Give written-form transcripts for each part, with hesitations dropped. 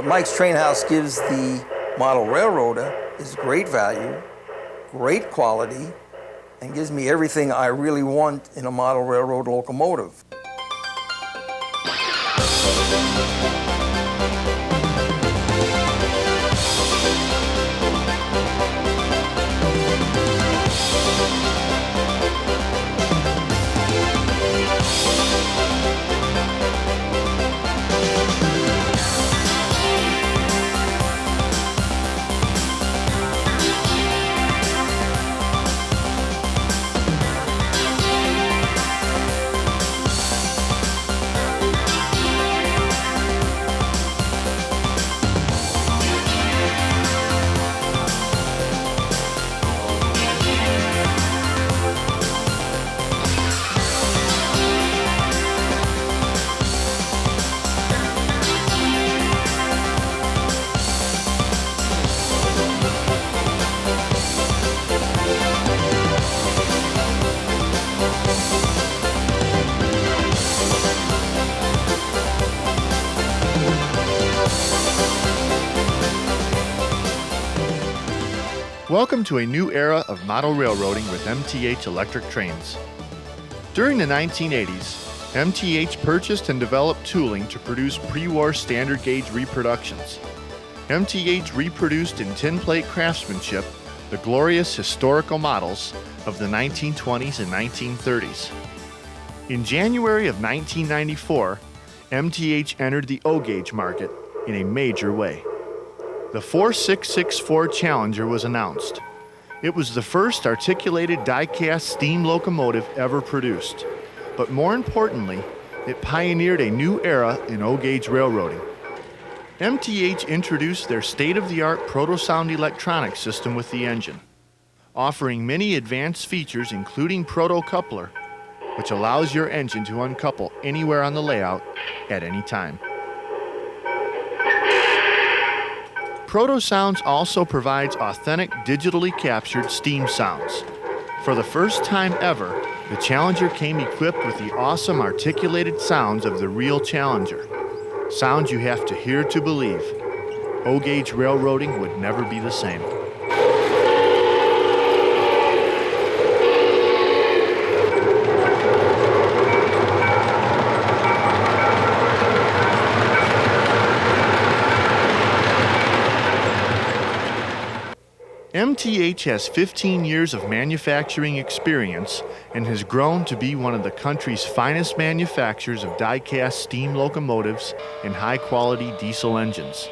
What Mike's Train House gives the model railroader is great value, great quality, and gives me everything I really want in a model railroad locomotive. Welcome to a new era of model railroading with MTH Electric Trains. During the 1980s, MTH purchased and developed tooling to produce pre-war standard gauge reproductions. MTH reproduced in tin plate craftsmanship the glorious historical models of the 1920s and 1930s. In January of 1994, MTH entered the O-gauge market in a major way. The 4664 Challenger was announced. It was the first articulated die-cast steam locomotive ever produced, but more importantly, it pioneered a new era in O-gauge railroading. MTH introduced their state-of-the-art proto-sound electronic system with the engine, offering many advanced features including proto-coupler, which allows your engine to uncouple anywhere on the layout at any time. Proto-Sounds also provides authentic digitally captured steam sounds. For the first time ever, the Challenger came equipped with the awesome articulated sounds of the real Challenger. Sounds you have to hear to believe. O-gauge railroading would never be the same. MTH has 15 years of manufacturing experience and has grown to be one of the country's finest manufacturers of die-cast steam locomotives and high-quality diesel engines.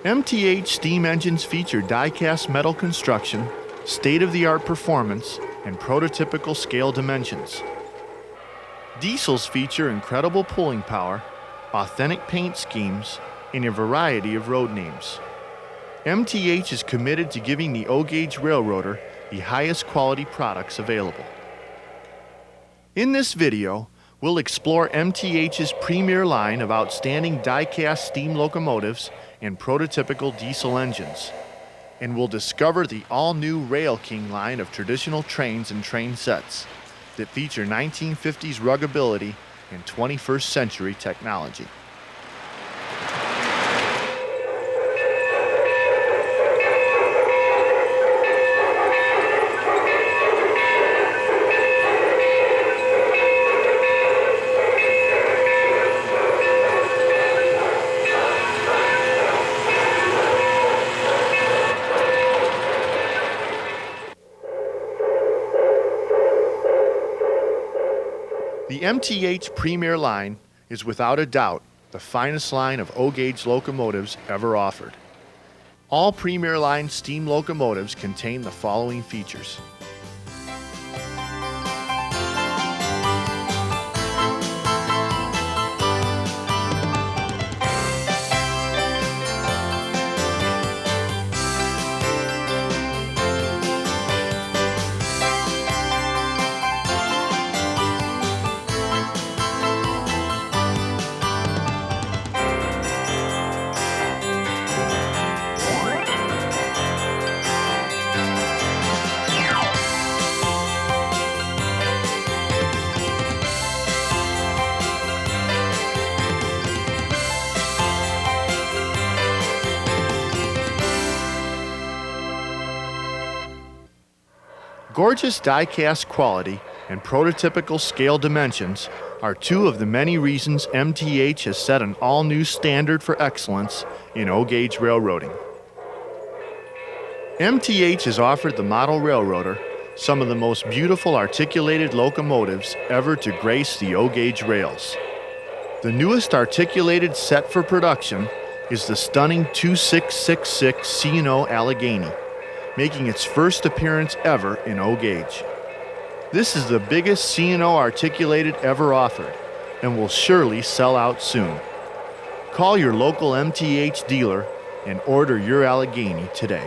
MTH steam engines feature die-cast metal construction, state-of-the-art performance, and prototypical scale dimensions. Diesels feature incredible pulling power, authentic paint schemes, and a variety of road names. MTH is committed to giving the O-gauge railroader the highest quality products available. In this video, we'll explore MTH's premier line of outstanding die-cast steam locomotives and prototypical diesel engines, and we'll discover the all-new Railking line of traditional trains and train sets that feature 1950s ruggability and 21st century technology. The MTH Premier line is without a doubt the finest line of O-gauge locomotives ever offered. All Premier line steam locomotives contain the following features. Gorgeous die-cast quality and prototypical scale dimensions are two of the many reasons MTH has set an all-new standard for excellence in O-gauge railroading. MTH has offered the model railroader some of the most beautiful articulated locomotives ever to grace the O-gauge rails. The newest articulated set for production is the stunning 2666 C&O Allegheny, making its first appearance ever in O-gauge. This is the biggest C&O articulated ever offered and will surely sell out soon. Call your local MTH dealer and order your Allegheny today.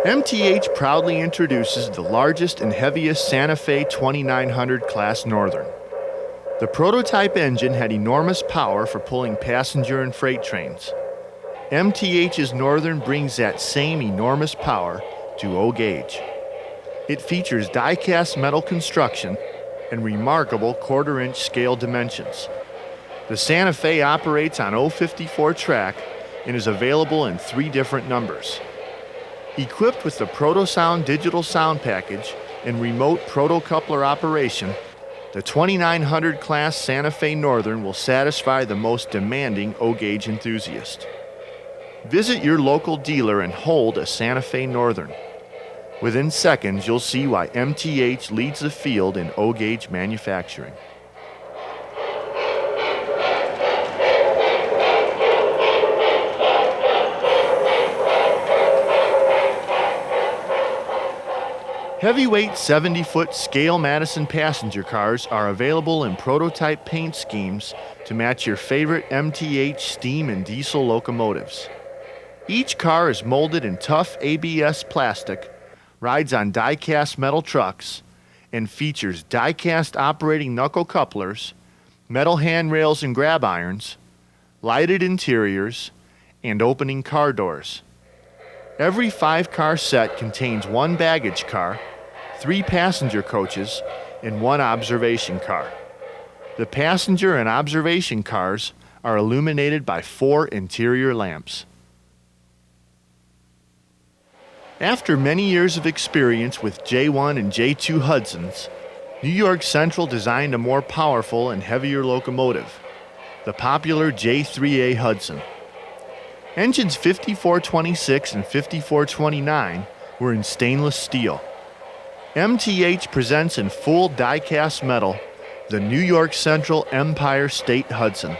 MTH proudly introduces the largest and heaviest Santa Fe 2900 class Northern. The prototype engine had enormous power for pulling passenger and freight trains. MTH's Northern brings that same enormous power to O-gauge. It features die-cast metal construction and remarkable quarter-inch scale dimensions. The Santa Fe operates on 054 track and is available in 3 different numbers. Equipped with the ProtoSound digital sound package and remote protocoupler operation, the 2900 class Santa Fe Northern will satisfy the most demanding O-gauge enthusiast. Visit your local dealer and hold a Santa Fe Northern. Within seconds, you'll see why MTH leads the field in O-gauge manufacturing. Heavyweight 70-foot scale Madison passenger cars are available in prototype paint schemes to match your favorite MTH steam and diesel locomotives. Each car is molded in tough ABS plastic, rides on die-cast metal trucks, and features die-cast operating knuckle couplers, metal handrails and grab irons, lighted interiors, and opening car doors. Every 5-car set contains 1 baggage car, 3 passenger coaches, and 1 observation car. The passenger and observation cars are illuminated by 4 interior lamps. After many years of experience with J1 and J2 Hudsons, New York Central designed a more powerful and heavier locomotive, the popular J3A Hudson. Engines 5426 and 5429 were in stainless steel. MTH presents in full die-cast metal the New York Central Empire State Hudson.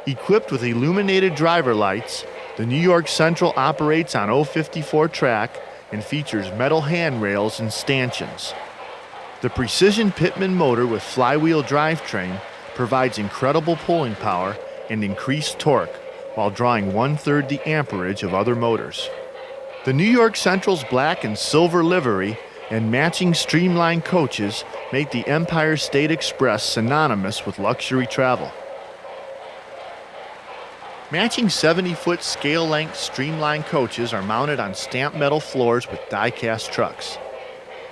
Equipped with illuminated driver lights, the New York Central operates on 054 track and features metal handrails and stanchions. The precision Pitman motor with flywheel drivetrain provides incredible pulling power and increased torque while drawing 1/3 the amperage of other motors. The New York Central's black and silver livery and matching streamlined coaches make the Empire State Express synonymous with luxury travel. Matching 70-foot scale-length streamlined coaches are mounted on stamped metal floors with die-cast trucks.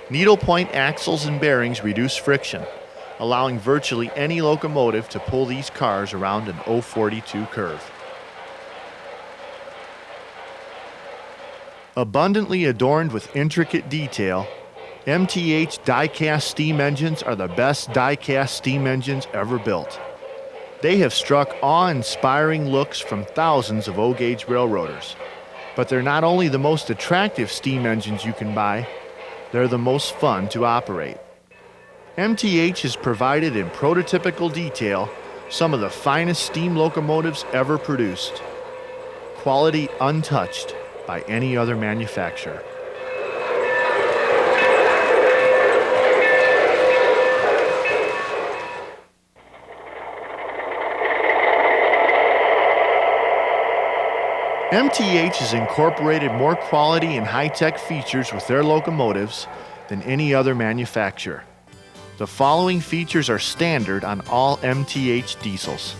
Needlepoint axles and bearings reduce friction, allowing virtually any locomotive to pull these cars around an 042 curve. Abundantly adorned with intricate detail, MTH die-cast steam engines are the best die-cast steam engines ever built. They have struck awe-inspiring looks from thousands of O-gauge railroaders. But they're not only the most attractive steam engines you can buy, they're the most fun to operate. MTH has provided in prototypical detail some of the finest steam locomotives ever produced. Quality untouched by any other manufacturer. MTH has incorporated more quality and high-tech features with their locomotives than any other manufacturer. The following features are standard on all MTH diesels.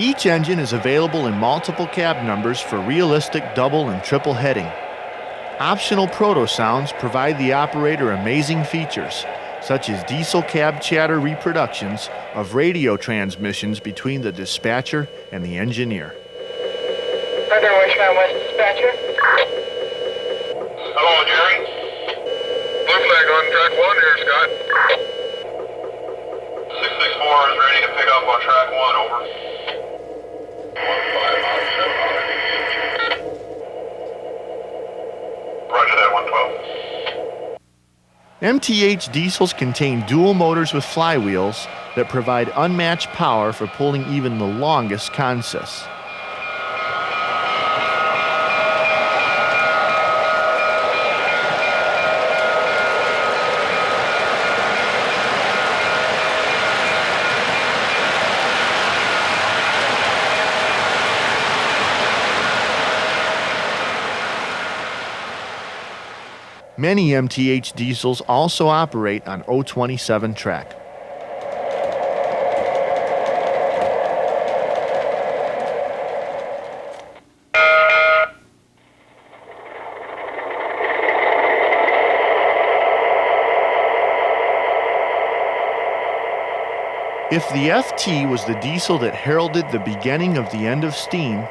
Each engine is available in multiple cab numbers for realistic double and triple heading. Optional proto sounds provide the operator amazing features, such as diesel cab chatter reproductions of radio transmissions between the dispatcher and the engineer. Further Wishman West dispatcher. Hello, Jerry. Blue flag on track 1 here, Scott. 664 is ready to pick up on track 1, over. 15 Roger that, 112. MTH diesels contain dual motors with flywheels that provide unmatched power for pulling even the longest consists. Many MTH diesels also operate on 027 track. If the FT was the diesel that heralded the beginning of the end of steam,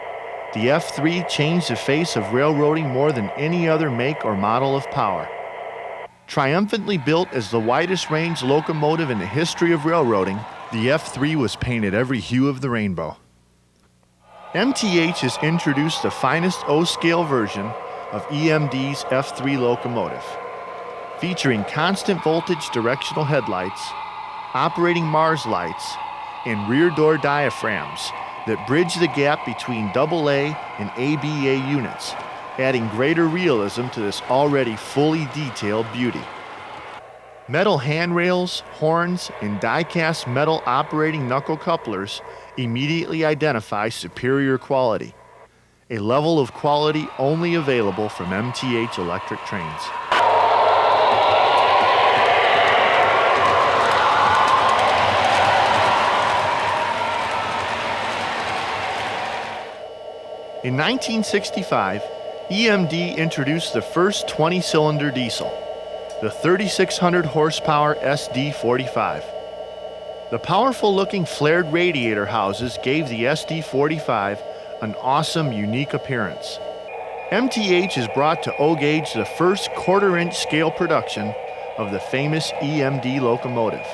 the F3 changed the face of railroading more than any other make or model of power. Triumphantly built as the widest range locomotive in the history of railroading, the F3 was painted every hue of the rainbow. MTH has introduced the finest O-scale version of EMD's F3 locomotive, featuring constant voltage directional headlights, operating Mars lights, and rear door diaphragms that bridge the gap between AA and ABA units, adding greater realism to this already fully detailed beauty. Metal handrails, horns, and die-cast metal operating knuckle couplers immediately identify superior quality, a level of quality only available from MTH Electric Trains. In 1965, EMD introduced the first 20-cylinder diesel, the 3,600 horsepower SD45. The powerful-looking flared radiator houses gave the SD45 an awesome, unique appearance. MTH has brought to O-Gauge the first quarter-inch scale production of the famous EMD locomotive.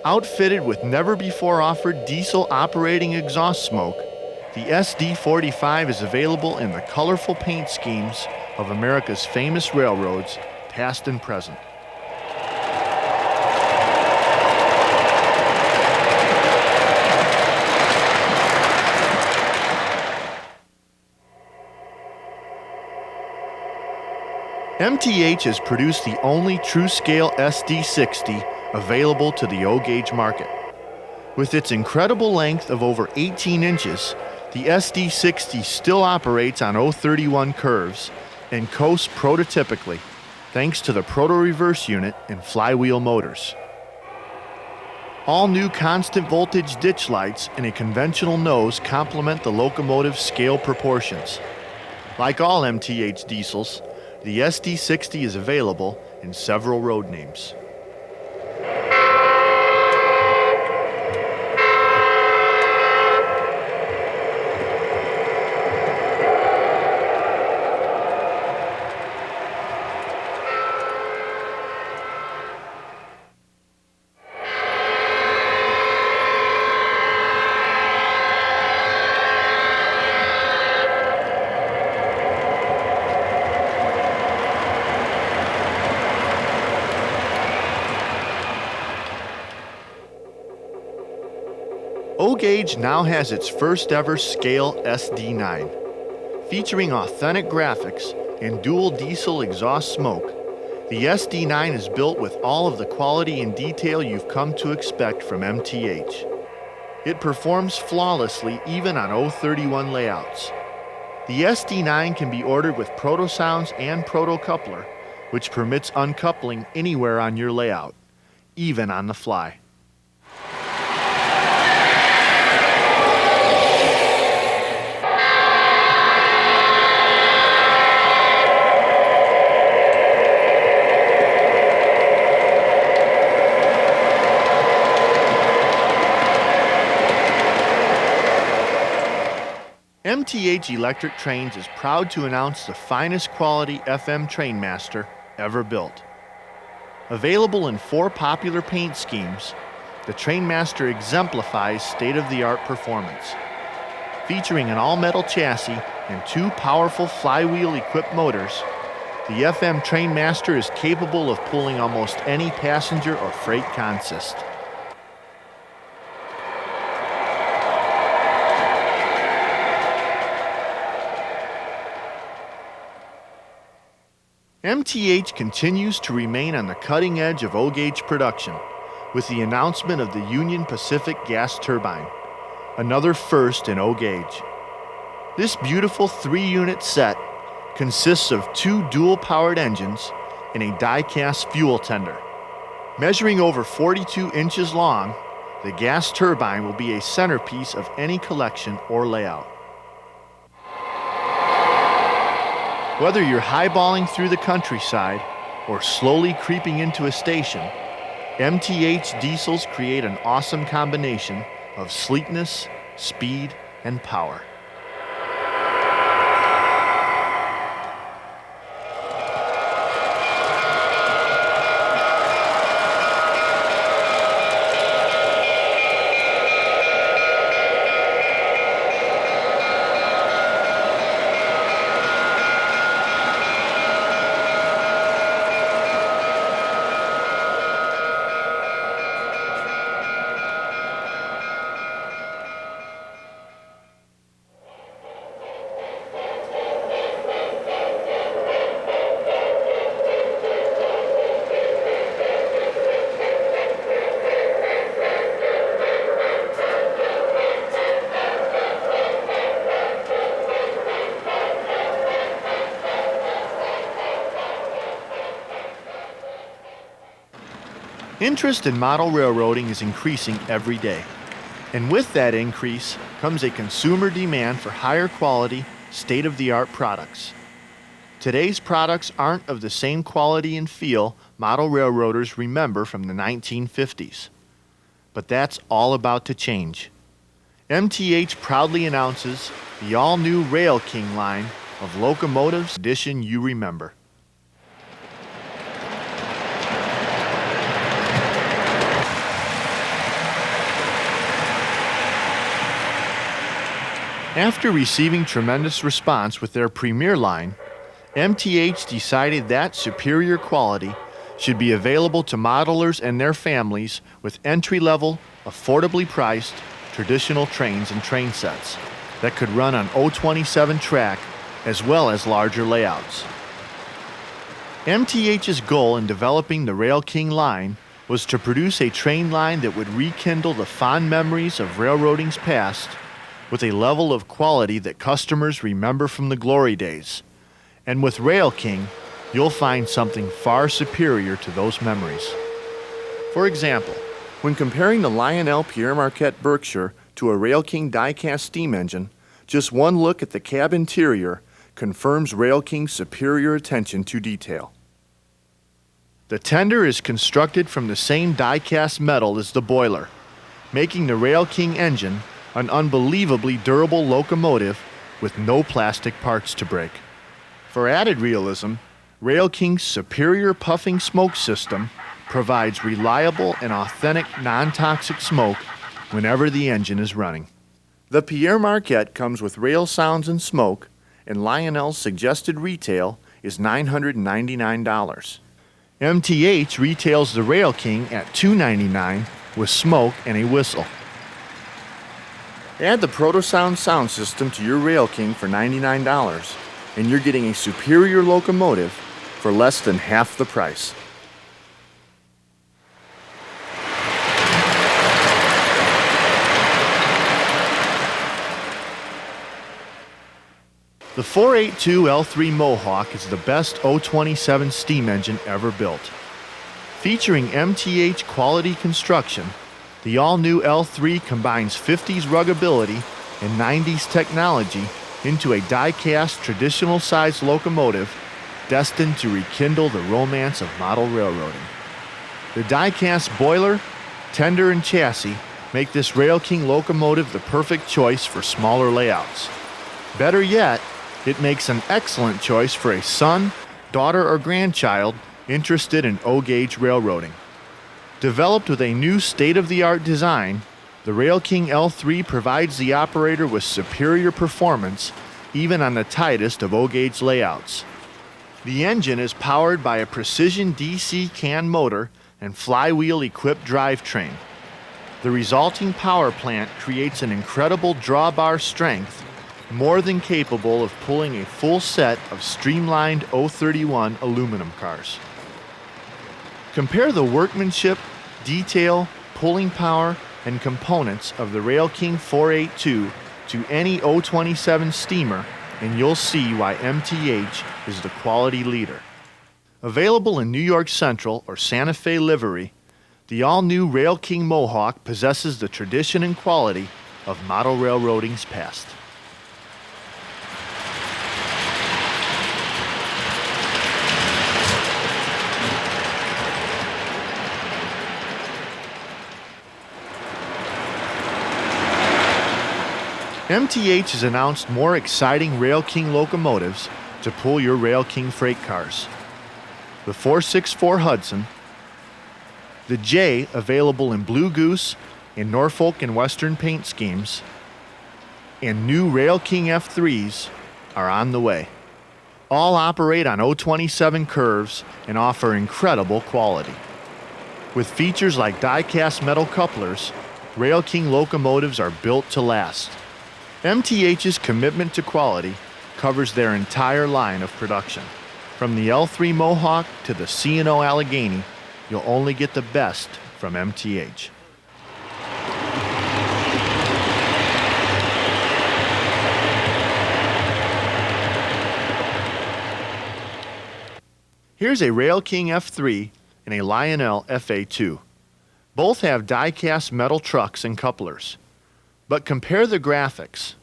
Outfitted with never-before-offered diesel operating exhaust smoke, the SD45 is available in the colorful paint schemes of America's famous railroads, past and present. MTH has produced the only true-scale SD60 available to the O-Gauge market. With its incredible length of over 18 inches, the SD60 still operates on 031 curves and coasts prototypically, thanks to the proto-reverse unit and flywheel motors. All new constant voltage ditch lights and a conventional nose complement the locomotive's scale proportions. Like all MTH diesels, the SD60 is available in several road names. O-Gauge now has its first ever scale SD9. Featuring authentic graphics and dual diesel exhaust smoke, the SD9 is built with all of the quality and detail you've come to expect from MTH. It performs flawlessly even on 031 layouts. The SD9 can be ordered with proto sounds and proto coupler, which permits uncoupling anywhere on your layout, even on the fly. MTH Electric Trains is proud to announce the finest quality FM Trainmaster ever built. Available in 4 popular paint schemes, the Trainmaster exemplifies state-of-the-art performance. Featuring an all-metal chassis and 2 powerful flywheel-equipped motors, the FM Trainmaster is capable of pulling almost any passenger or freight consist. MTH continues to remain on the cutting edge of O-gauge production with the announcement of the Union Pacific gas turbine, another first in O-gauge. This beautiful 3-unit set consists of 2 dual-powered engines and a die-cast fuel tender. Measuring over 42 inches long, the gas turbine will be a centerpiece of any collection or layout. Whether you're highballing through the countryside or slowly creeping into a station, MTH diesels create an awesome combination of sleekness, speed, and power. Interest in model railroading is increasing every day, and with that increase comes a consumer demand for higher quality, state-of-the-art products. Today's products aren't of the same quality and feel model railroaders remember from the 1950s. But that's all about to change. MTH proudly announces the all-new Railking Line of locomotives edition you remember. After receiving tremendous response with their Premier line, MTH decided that superior quality should be available to modelers and their families with entry-level, affordably priced, traditional trains and train sets that could run on 027 track as well as larger layouts. MTH's goal in developing the Railking Line was to produce a train line that would rekindle the fond memories of railroading's past with a level of quality that customers remember from the glory days. And with Railking, you'll find something far superior to those memories. For example, when comparing the Lionel Pierre Marquette Berkshire to a Railking die-cast steam engine, just one look at the cab interior confirms Railking's superior attention to detail. The tender is constructed from the same die-cast metal as the boiler, making the Railking engine an unbelievably durable locomotive with no plastic parts to break. For added realism, Railking's superior puffing smoke system provides reliable and authentic non-toxic smoke whenever the engine is running. The Pierre Marquette comes with rail sounds and smoke, and Lionel's suggested retail is $999. MTH retails the Railking at $299 with smoke and a whistle. Add the Protosound sound system to your Railking for $99, and you're getting a superior locomotive for less than half the price. The 482 L3 Mohawk is the best 027 steam engine ever built. Featuring MTH quality construction, the all-new L3 combines 50s ruggability and 90s technology into a die-cast traditional-sized locomotive destined to rekindle the romance of model railroading. The die-cast boiler, tender, and chassis make this Railking locomotive the perfect choice for smaller layouts. Better yet, it makes an excellent choice for a son, daughter, or grandchild interested in O-gauge railroading. Developed with a new state-of-the-art design, the Railking L3 provides the operator with superior performance even on the tightest of O-gauge layouts. The engine is powered by a precision DC can motor and flywheel-equipped drivetrain. The resulting power plant creates an incredible drawbar strength, more than capable of pulling a full set of streamlined 031 aluminum cars. Compare the workmanship, detail, pulling power, and components of the Railking 482 to any 027 steamer, and you'll see why MTH is the quality leader. Available in New York Central or Santa Fe livery, the all-new Railking Mohawk possesses the tradition and quality of model railroading's past. MTH has announced more exciting Railking locomotives to pull your Railking freight cars. The 464 Hudson, the J, available in Blue Goose, in Norfolk and Western paint schemes, and new Railking F3s are on the way. All operate on 027 curves and offer incredible quality. With features like die-cast metal couplers, Railking locomotives are built to last. MTH's commitment to quality covers their entire line of production. From the L3 Mohawk to the C&O Allegheny, you'll only get the best from MTH. Here's a Railking F3 and a Lionel FA2. Both have die-cast metal trucks and couplers. But compare the graphics,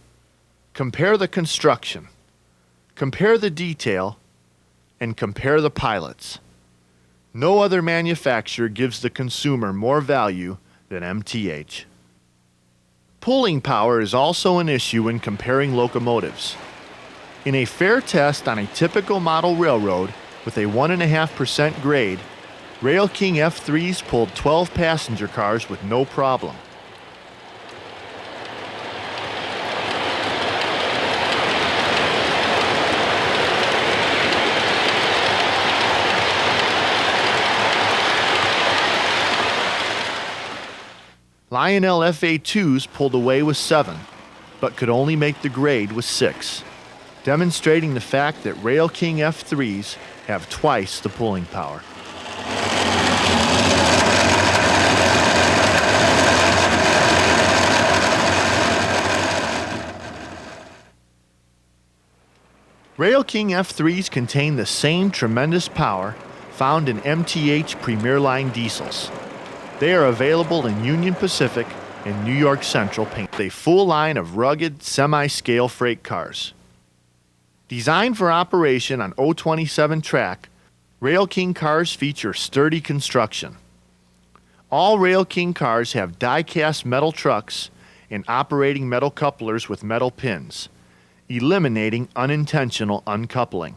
compare the construction, compare the detail, and compare the pilots. No other manufacturer gives the consumer more value than MTH. Pulling power is also an issue when comparing locomotives. In a fair test on a typical model railroad with a 1.5% grade, Railking F3s pulled 12 passenger cars with no problem. Lionel FA2s pulled away with 7, but could only make the grade with 6, demonstrating the fact that Railking F3s have twice the pulling power. Railking F3s contain the same tremendous power found in MTH Premier Line diesels. They are available in Union Pacific and New York Central paint. A full line of rugged, semi-scale freight cars. Designed for operation on 027 track, Railking cars feature sturdy construction. All Railking cars have die-cast metal trucks and operating metal couplers with metal pins, eliminating unintentional uncoupling.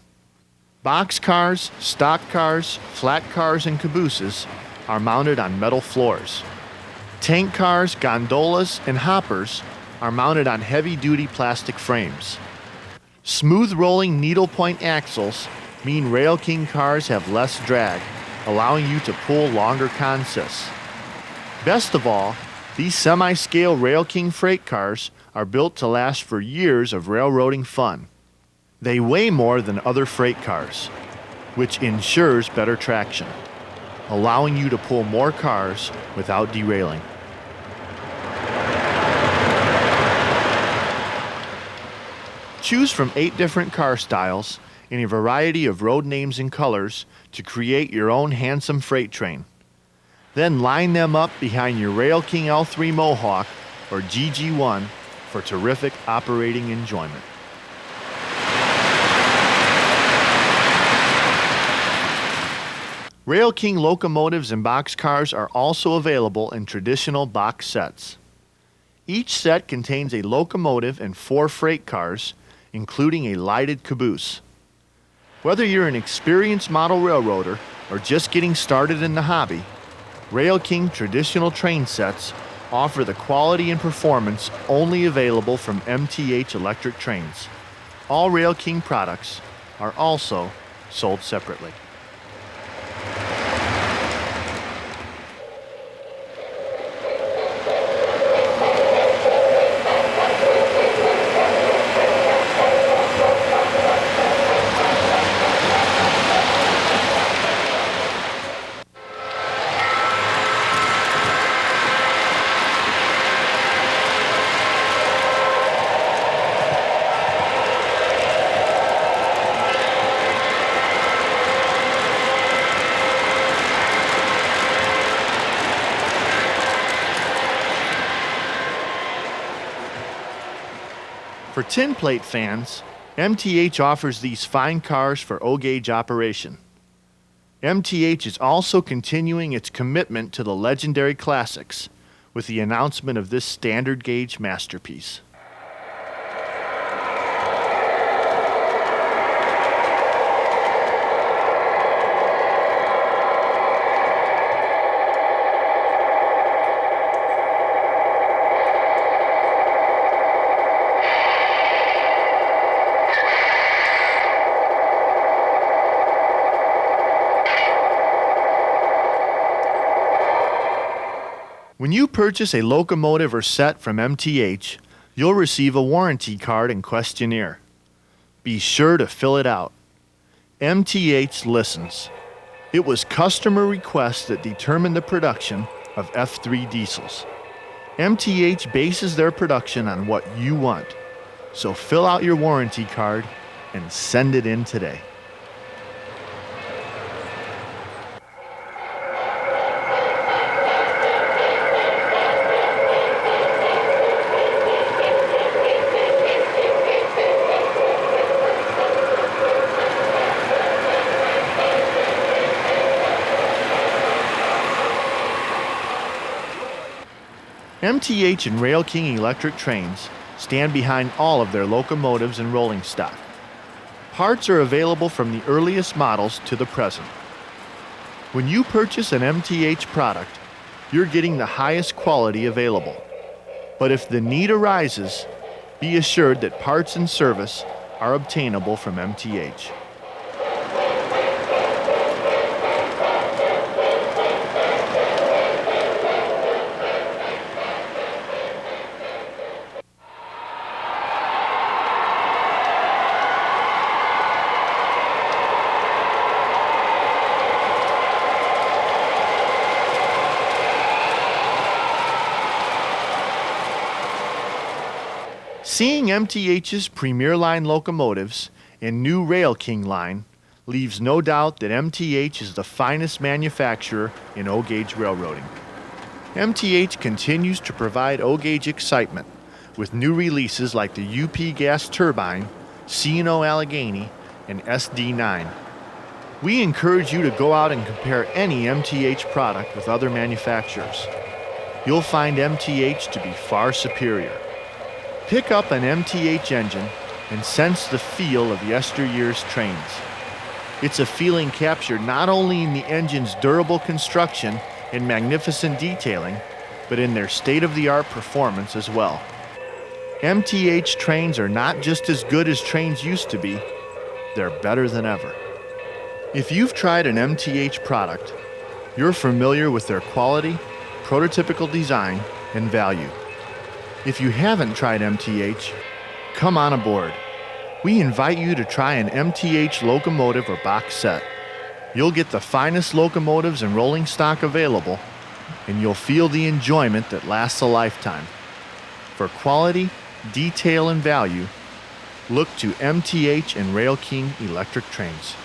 Box cars, stock cars, flat cars, and cabooses are mounted on metal floors. Tank cars, gondolas, and hoppers are mounted on heavy-duty plastic frames. Smooth rolling needlepoint axles mean Railking cars have less drag, allowing you to pull longer consists. Best of all, these semi-scale Railking freight cars are built to last for years of railroading fun. They weigh more than other freight cars, which ensures better traction, allowing you to pull more cars without derailing. Choose from 8 different car styles in a variety of road names and colors to create your own handsome freight train. Then line them up behind your Railking L3 Mohawk or GG1 for terrific operating enjoyment. Railking locomotives and boxcars are also available in traditional box sets. Each set contains a locomotive and 4 freight cars, including a lighted caboose. Whether you're an experienced model railroader or just getting started in the hobby, Railking traditional train sets offer the quality and performance only available from MTH Electric Trains. All Railking products are also sold separately. For tin plate fans, MTH offers these fine cars for O-gauge operation. MTH is also continuing its commitment to the legendary classics with the announcement of this standard gauge masterpiece. When you purchase a locomotive or set from MTH, you'll receive a warranty card and questionnaire. Be sure to fill it out. MTH listens. It was customer requests that determined the production of F3 diesels. MTH bases their production on what you want, so fill out your warranty card and send it in today. MTH and Railking Electric Trains stand behind all of their locomotives and rolling stock. Parts are available from the earliest models to the present. When you purchase an MTH product, you're getting the highest quality available. But if the need arises, be assured that parts and service are obtainable from MTH. Seeing MTH's Premier Line locomotives and new Railking Line leaves no doubt that MTH is the finest manufacturer in O-gauge railroading. MTH continues to provide O-gauge excitement with new releases like the UP gas turbine, C&O Allegheny, and SD9. We encourage you to go out and compare any MTH product with other manufacturers. You'll find MTH to be far superior. Pick up an MTH engine and sense the feel of yesteryear's trains. It's a feeling captured not only in the engine's durable construction and magnificent detailing, but in their state-of-the-art performance as well. MTH trains are not just as good as trains used to be, they're better than ever. If you've tried an MTH product, you're familiar with their quality, prototypical design, and value. If you haven't tried MTH, come on aboard. We invite you to try an MTH locomotive or box set. You'll get the finest locomotives and rolling stock available, and you'll feel the enjoyment that lasts a lifetime. For quality, detail, and value, look to MTH and Railking Electric Trains.